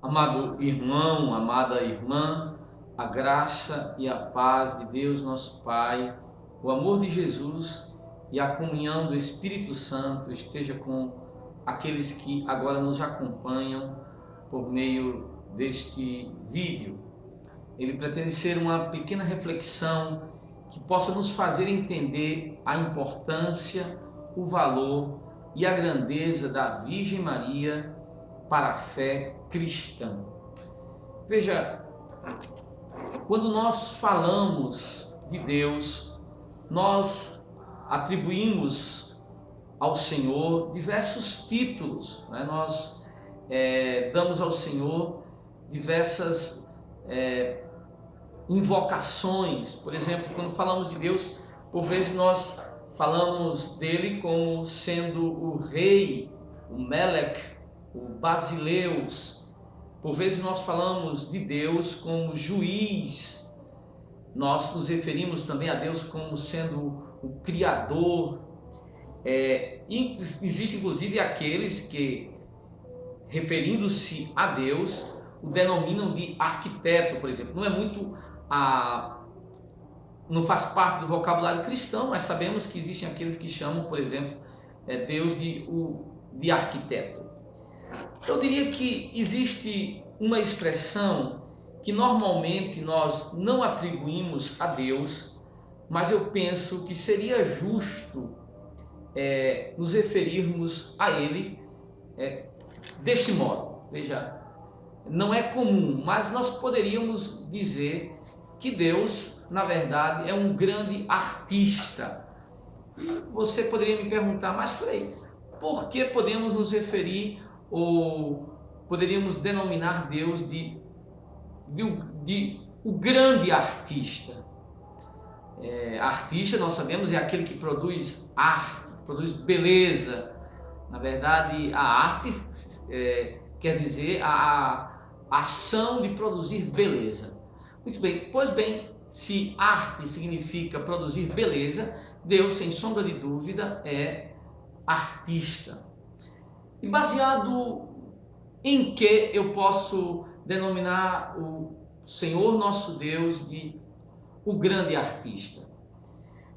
Amado irmão, amada irmã, a graça e a paz de Deus nosso Pai, o amor de Jesus e a comunhão do Espírito Santo esteja com aqueles que agora nos acompanham por meio deste vídeo. Ele pretende ser uma pequena reflexão que possa nos fazer entender a importância, o valor e a grandeza da Virgem Maria para a fé cristã. Veja, quando nós falamos de Deus, nós atribuímos ao Senhor diversos títulos, né? Nós damos ao Senhor diversas invocações. Por exemplo, quando falamos de Deus, por vezes nós falamos dele como sendo o rei, o Melech, o Basileus. Por vezes nós falamos de Deus como juiz. Nós nos referimos também a Deus como sendo o Criador. Existem inclusive aqueles que, referindo-se a Deus, o denominam de arquiteto, por exemplo. Não faz parte do vocabulário cristão, mas sabemos que existem aqueles que chamam, por exemplo, Deus de arquiteto. Eu diria que existe uma expressão que normalmente nós não atribuímos a Deus, mas eu penso que seria justo nos referirmos a Ele deste modo. Veja, não é comum, mas nós poderíamos dizer que Deus, na verdade, é um grande artista. E você poderia me perguntar, mas Frei, por que podemos nos referir ou poderíamos denominar Deus de o grande artista? Artista, nós sabemos, é aquele que produz arte, que produz beleza. Na verdade, a arte quer dizer a ação de produzir beleza. Muito bem, pois bem, se arte significa produzir beleza, Deus, sem sombra de dúvida, é artista. E baseado em que eu posso denominar o Senhor nosso Deus de o grande artista?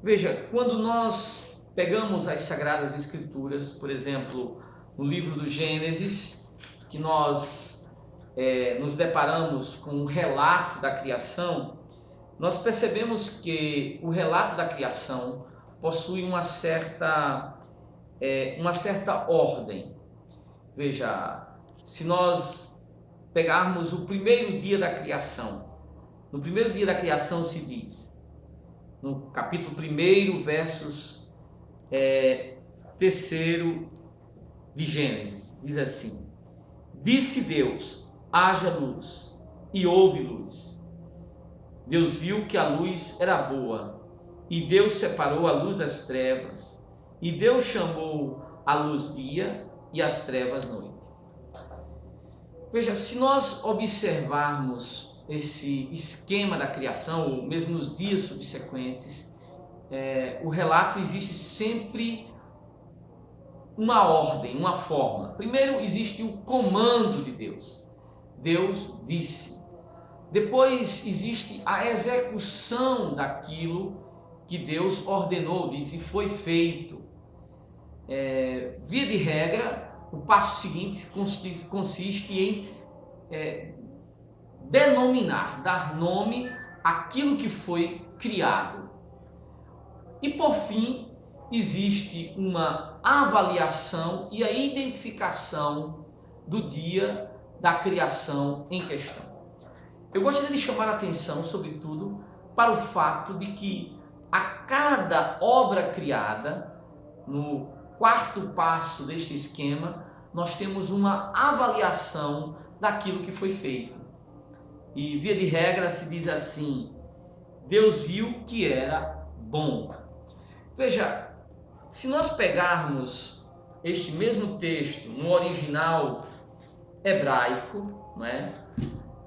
Veja, quando nós pegamos as Sagradas Escrituras, por exemplo, no livro do Gênesis, que nós nos deparamos com o relato da criação, nós percebemos que o relato da criação possui uma certa ordem. Veja, se nós pegarmos o primeiro dia da criação, no primeiro dia da criação se diz, no capítulo 1, versos 3 de Gênesis, diz assim: Disse Deus, haja luz, e houve luz. Deus viu que a luz era boa, e Deus separou a luz das trevas, e Deus chamou a luz dia e as trevas noite. Veja, se nós observarmos esse esquema da criação, ou mesmo nos dias subsequentes, o relato existe sempre uma ordem, uma forma. Primeiro existe o comando de Deus. Deus disse. Depois existe a execução daquilo que Deus ordenou, disse, e foi feito. Via de regra, o passo seguinte consiste em denominar, dar nome àquilo que foi criado. E por fim, existe uma avaliação e a identificação do dia da criação em questão. Eu gostaria de chamar a atenção, sobretudo, para o fato de que a cada obra criada, no quarto passo deste esquema, nós temos uma avaliação daquilo que foi feito. E via de regra se diz assim: Deus viu que era bom. Veja, se nós pegarmos este mesmo texto no original hebraico, não é?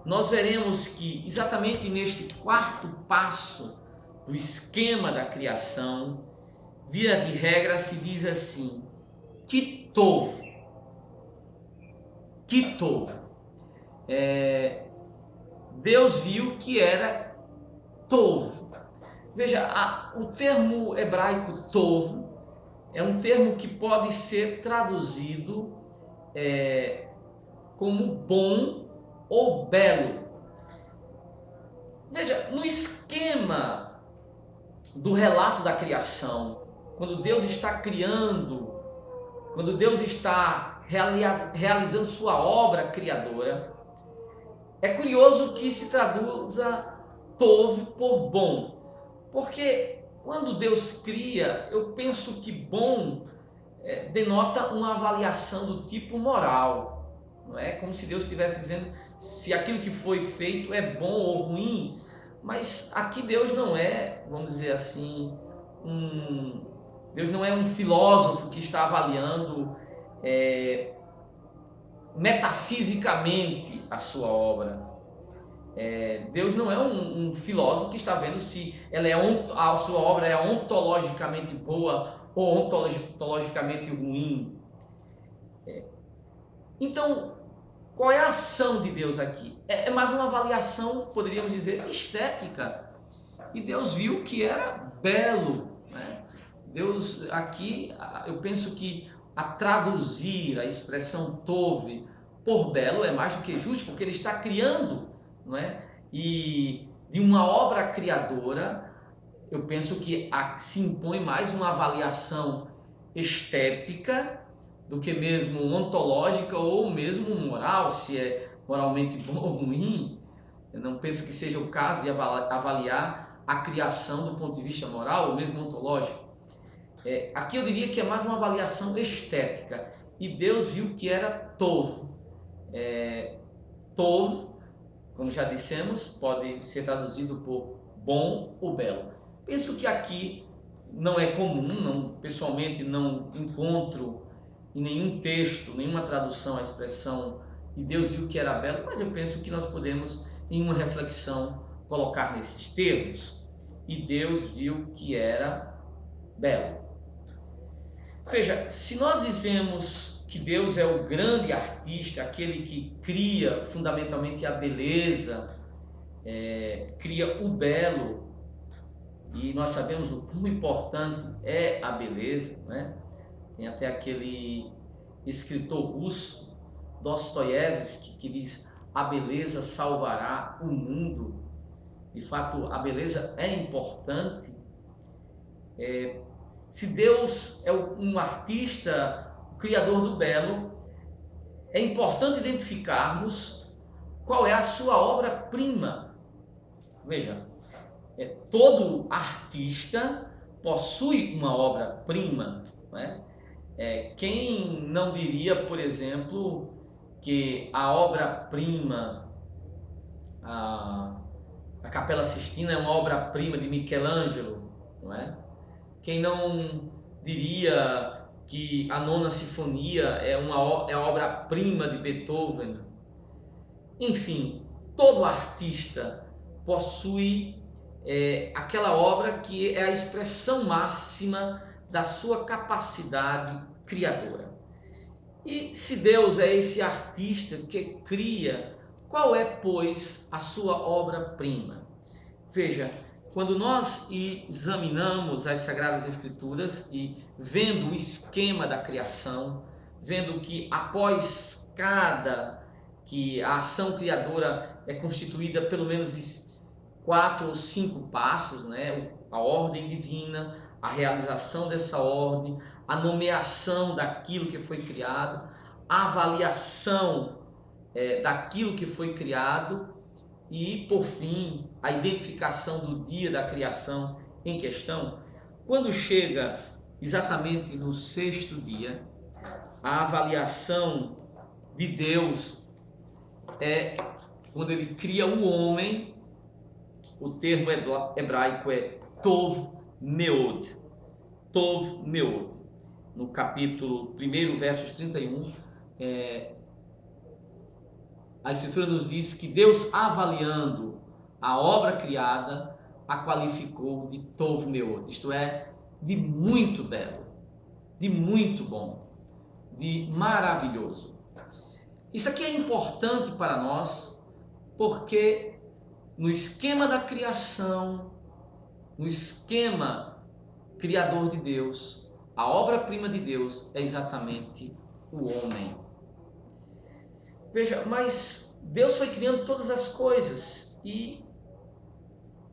Nós veremos que exatamente neste quarto passo do esquema da criação, via de regra se diz assim: que tov. Deus viu que era tov. Veja, o termo hebraico tov é um termo que pode ser traduzido como bom ou belo. Veja, no esquema do relato da criação, quando Deus está criando, quando Deus está realizando sua obra criadora, é curioso que se traduza tov por bom, porque quando Deus cria, eu penso que bom denota uma avaliação do tipo moral. Não é como se Deus estivesse dizendo se aquilo que foi feito é bom ou ruim, mas aqui Deus não é, vamos dizer assim, Deus não é um filósofo que está avaliando metafisicamente a sua obra. Deus não é um filósofo que está vendo se a sua obra é ontologicamente boa ou ontologicamente ruim. Então, qual é a ação de Deus aqui? É mais uma avaliação, poderíamos dizer, estética. E Deus viu que era belo, né? Deus aqui, eu penso que a traduzir a expressão tov por belo é mais do que justo, porque ele está criando, não é? E de uma obra criadora, eu penso que se impõe mais uma avaliação estética do que mesmo ontológica ou mesmo moral, se é moralmente bom ou ruim. Eu não penso que seja o caso de avaliar a criação do ponto de vista moral ou mesmo ontológico. Aqui eu diria que é mais uma avaliação estética. E Deus viu que era tov. Tov, como já dissemos, pode ser traduzido por bom ou belo. Penso que aqui não é comum, pessoalmente não encontro em nenhum texto, nenhuma tradução a expressão e Deus viu que era belo, mas eu penso que nós podemos, em uma reflexão, colocar nesses termos. E Deus viu que era belo. Veja, se nós dizemos que Deus é o grande artista, aquele que cria fundamentalmente a beleza, cria o belo, e nós sabemos o quão importante é a beleza, né? Tem até aquele escritor russo, Dostoiévski, que diz: a beleza salvará o mundo. De fato, a beleza é importante. Se Deus é um artista, o criador do belo, é importante identificarmos qual é a sua obra-prima. Veja, todo artista possui uma obra-prima, né? Quem não diria, por exemplo, que a obra-prima, a Capela Sistina é uma obra-prima de Michelangelo, não é? Quem não diria que a Nona Sinfonia é a obra-prima de Beethoven? Enfim, todo artista possui aquela obra que é a expressão máxima da sua capacidade criadora. E se Deus é esse artista que cria, qual é, pois, a sua obra-prima? Veja, quando nós examinamos as Sagradas Escrituras e vendo o esquema da criação, vendo que após que a ação criadora é constituída pelo menos de 4 ou 5 passos, né? A ordem divina, a realização dessa ordem, a nomeação daquilo que foi criado, a avaliação daquilo que foi criado e, por fim, a identificação do dia da criação em questão. Quando chega exatamente no 6º dia, a avaliação de Deus é quando ele cria o homem. O termo hebraico é tov meod. Tov meod. No capítulo 1, versos 31, a Escritura nos diz que Deus, avaliando a obra criada, a qualificou de tov meod, isto é, de muito belo, de muito bom, de maravilhoso. Isso aqui é importante para nós, porque no esquema da criação, no esquema criador de Deus, a obra-prima de Deus é exatamente o homem. Veja, mas Deus foi criando todas as coisas e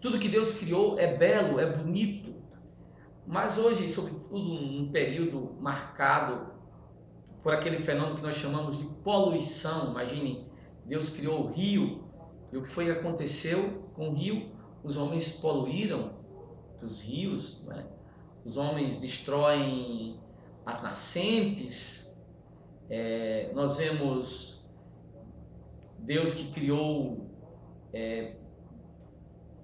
tudo que Deus criou é belo, é bonito. Mas hoje, sobretudo num período marcado por aquele fenômeno que nós chamamos de poluição. Imagine, Deus criou o rio, e o que foi que aconteceu com o rio? Os homens poluíram os rios, né? Os homens destroem as nascentes. Nós vemos Deus que criou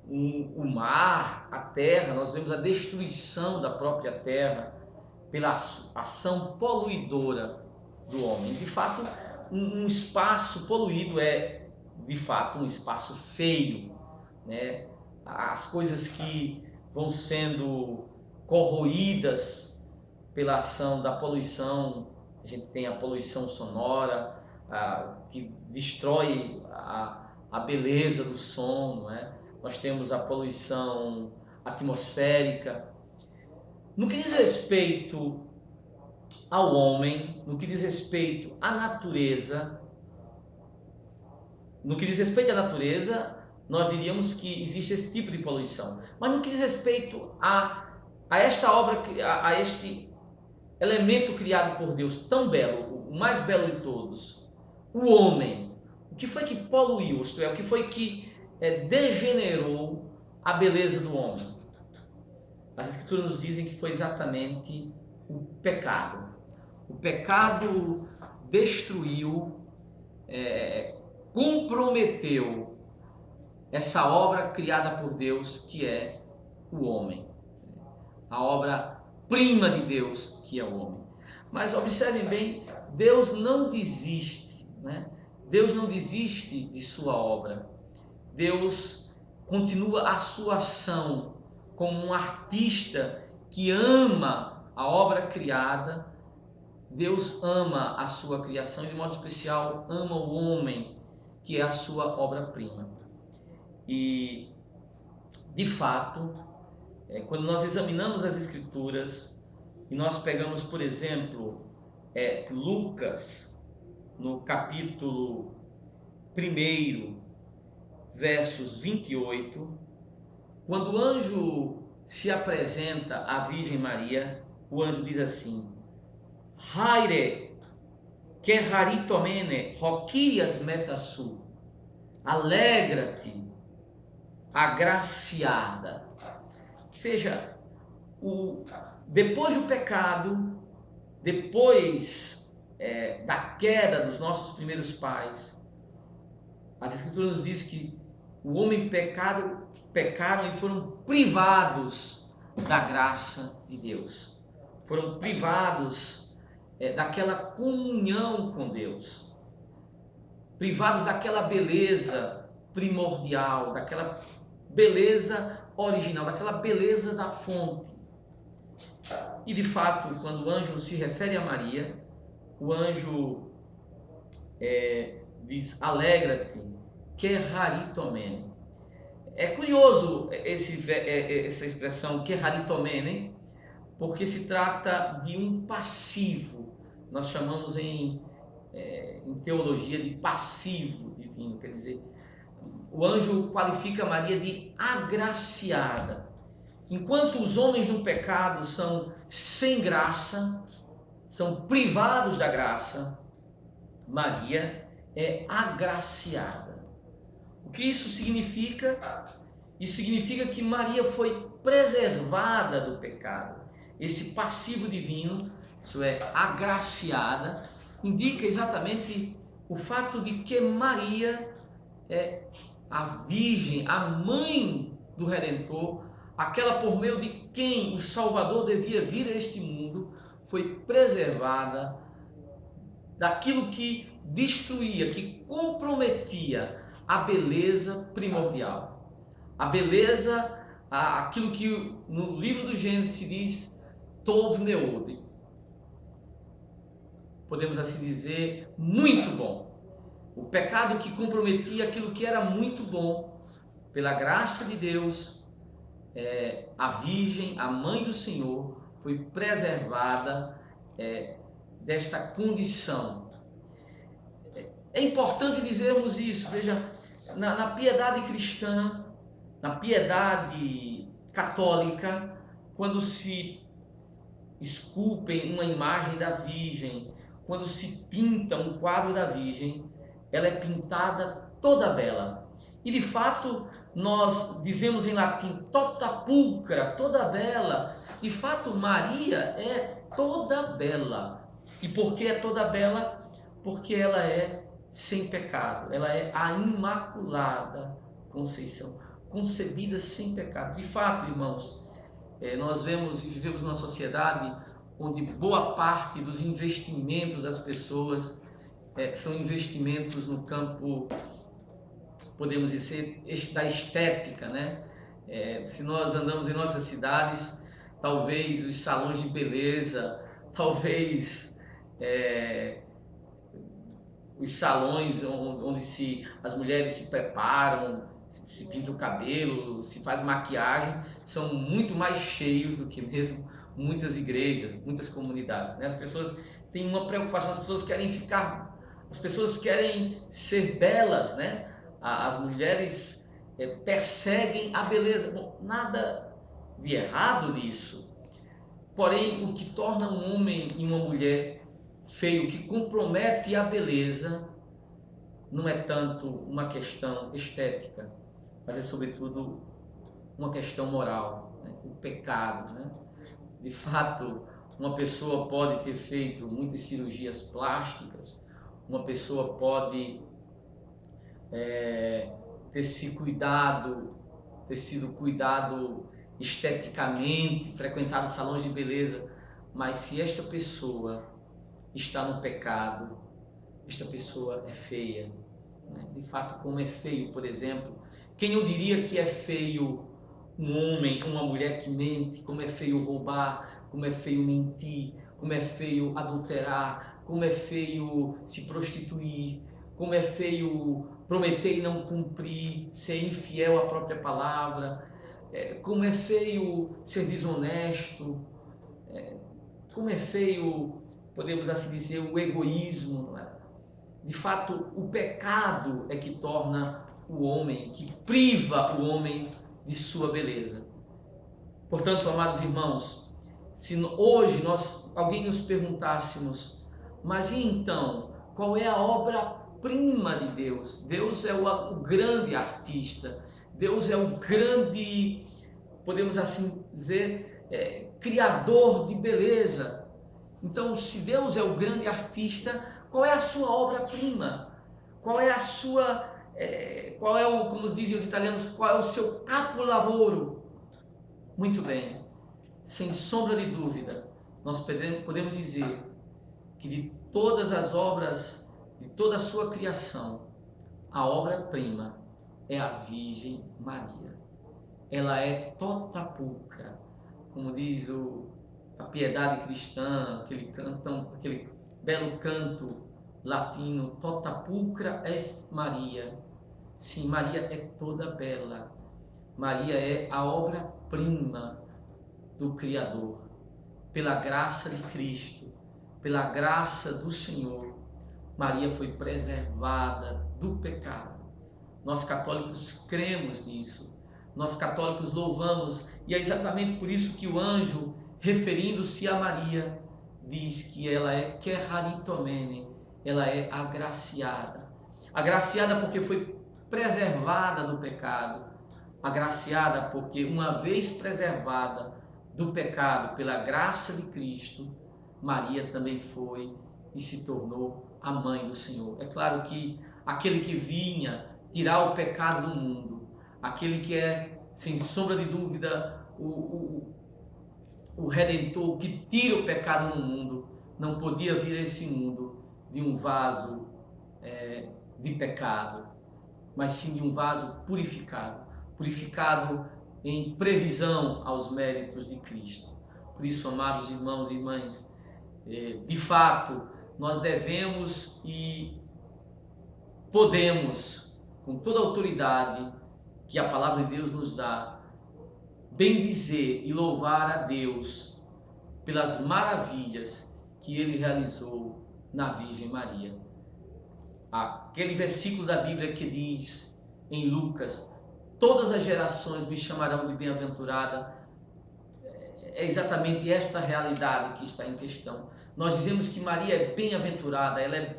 o mar, a terra. Nós vemos a destruição da própria terra pela ação poluidora do homem. De fato, um espaço poluído é, de fato, um espaço feio, né? As coisas que vão sendo corroídas pela ação da poluição, a gente tem a poluição sonora, que destrói a beleza do som, né? Nós temos a poluição atmosférica. No que diz respeito ao homem, no que diz respeito à natureza, nós diríamos que existe esse tipo de poluição. Mas no que diz respeito a esta obra, a este elemento criado por Deus tão belo, o mais belo de todos, o homem, o que foi que poluiu, isto é, o que foi que degenerou a beleza do homem? As Escrituras nos dizem que foi exatamente o pecado. O pecado destruiu, comprometeu essa obra criada por Deus, que é o homem. A obra-prima de Deus, que é o homem. Mas observem bem, Deus não desiste, né? Deus não desiste de sua obra. Deus continua a sua ação como um artista que ama a obra criada. Deus ama a sua criação e, de modo especial, ama o homem, que é a sua obra-prima. E, de fato, quando nós examinamos as Escrituras e nós pegamos, por exemplo, Lucas, no capítulo 1, versos 28, quando o anjo se apresenta à Virgem Maria, o anjo diz assim: Haire, que haritomene, roquirias metasu, alegra-te, agraciada. Veja, depois do pecado, depois da queda dos nossos primeiros pais, as Escrituras nos dizem que o homem pecaram e foram privados da graça de Deus. Foram privados daquela comunhão com Deus, privados daquela beleza primordial, daquela beleza original, daquela beleza da fonte. E de fato, quando o anjo se refere a Maria, o anjo diz: alegra-te, que haritomene. É curioso essa expressão que haritomene, porque se trata de um passivo. Nós chamamos em teologia de passivo divino, quer dizer, o anjo qualifica Maria de agraciada. Enquanto os homens no pecado são sem graça, são privados da graça, Maria é agraciada. O que isso significa? Isso significa que Maria foi preservada do pecado. Esse passivo divino, isso é, agraciada, indica exatamente o fato de que Maria é a Virgem, a mãe do Redentor, aquela por meio de quem o Salvador devia vir a este mundo, foi preservada daquilo que destruía, que comprometia a beleza primordial. A beleza, aquilo que no livro do Gênesis se diz Tov Meod. Podemos assim dizer, muito bom. o pecado que comprometia aquilo que era muito bom. Pela graça de Deus, a Virgem, a Mãe do Senhor, foi preservada desta condição. É importante dizermos isso. Veja, na piedade cristã, na piedade católica, quando se esculpem uma imagem da Virgem, quando se pinta um quadro da Virgem, ela é pintada toda bela. E de fato, nós dizemos em latim, tota pulcra, toda bela. De fato, Maria é toda bela. E por que é toda bela? Porque ela é sem pecado, ela é a Imaculada Conceição, concebida sem pecado. De fato, irmãos, nós vemos e vivemos numa sociedade onde boa parte dos investimentos das pessoas são investimentos no campo, podemos dizer, da estética, né? Se nós andamos em nossas cidades, talvez os salões de beleza, talvez os salões onde as mulheres se preparam, se pinta o cabelo, se faz maquiagem, são muito mais cheios do que mesmo muitas igrejas, muitas comunidades, né? As pessoas têm uma preocupação, as pessoas querem ser belas, né? As mulheres perseguem a beleza. Bom, nada de errado nisso. Porém, o que torna um homem e uma mulher feio, que compromete a beleza, não é tanto uma questão estética, mas é sobretudo uma questão moral, né? O pecado, né? De fato, uma pessoa pode ter feito muitas cirurgias plásticas, uma pessoa pode ter sido cuidado esteticamente, frequentado salões de beleza, mas se esta pessoa está no pecado, esta pessoa é feia, né? De fato, como é feio, por exemplo, quem eu diria que é feio um homem, uma mulher que mente, como é feio roubar, como é feio mentir, como é feio adulterar, como é feio se prostituir, como é feio prometer e não cumprir, ser infiel à própria palavra, como é feio ser desonesto, como é feio, podemos assim dizer, o egoísmo, não é? De fato, o pecado é que torna o homem, que priva o homem de sua beleza. Portanto, amados irmãos, se hoje alguém nos perguntássemos, mas e então, qual é a obra-prima de Deus? Deus é o grande artista, Deus é o grande, podemos assim dizer, criador de beleza. Então, se Deus é o grande artista, qual é a sua obra-prima? Qual é a sua, como dizem os italianos, qual é o seu capolavoro? Muito bem, sem sombra de dúvida, nós podemos dizer que de todas as obras, de toda a sua criação, a obra-prima é a Virgem Maria. Ela é tota pulcra, como diz a piedade cristã, aquele belo canto latino, tota pulcra est Maria. Sim, Maria é toda bela. Maria é a obra-prima do Criador. Pela graça de Cristo, pela graça do Senhor, Maria foi preservada do pecado. Nós católicos cremos nisso. Nós católicos louvamos, e é exatamente por isso que o anjo, referindo-se a Maria, diz que ela é queraritomene, ela é agraciada. Agraciada porque foi preservada do pecado. Agraciada porque, uma vez preservada do pecado pela graça de Cristo, Maria também foi e se tornou a mãe do Senhor. É claro que aquele que vinha tirar o pecado do mundo, aquele que é, sem sombra de dúvida, o Redentor que tira o pecado no mundo, não podia vir a esse mundo de um vaso de pecado, mas sim de um vaso purificado em previsão aos méritos de Cristo. Por isso, amados irmãos e irmãs, de fato, nós devemos e podemos, com toda a autoridade que a palavra de Deus nos dá, bendizer e louvar a Deus pelas maravilhas que Ele realizou na Virgem Maria. Aquele versículo da Bíblia que diz em Lucas: todas as gerações me chamarão de bem-aventurada, é exatamente esta realidade que está em questão. Nós dizemos que Maria é bem-aventurada, ela é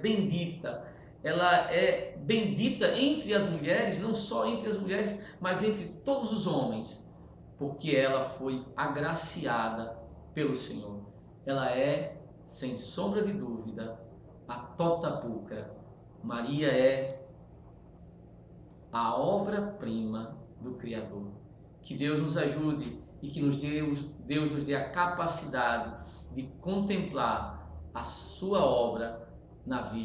bendita entre as mulheres, não só entre as mulheres, mas entre todos os homens, porque ela foi agraciada pelo Senhor. Ela é, sem sombra de dúvida, a tota pulcra. Maria é a obra-prima do Criador. Que Deus nos ajude e que Deus nos dê a capacidade de contemplar a sua obra na Virgem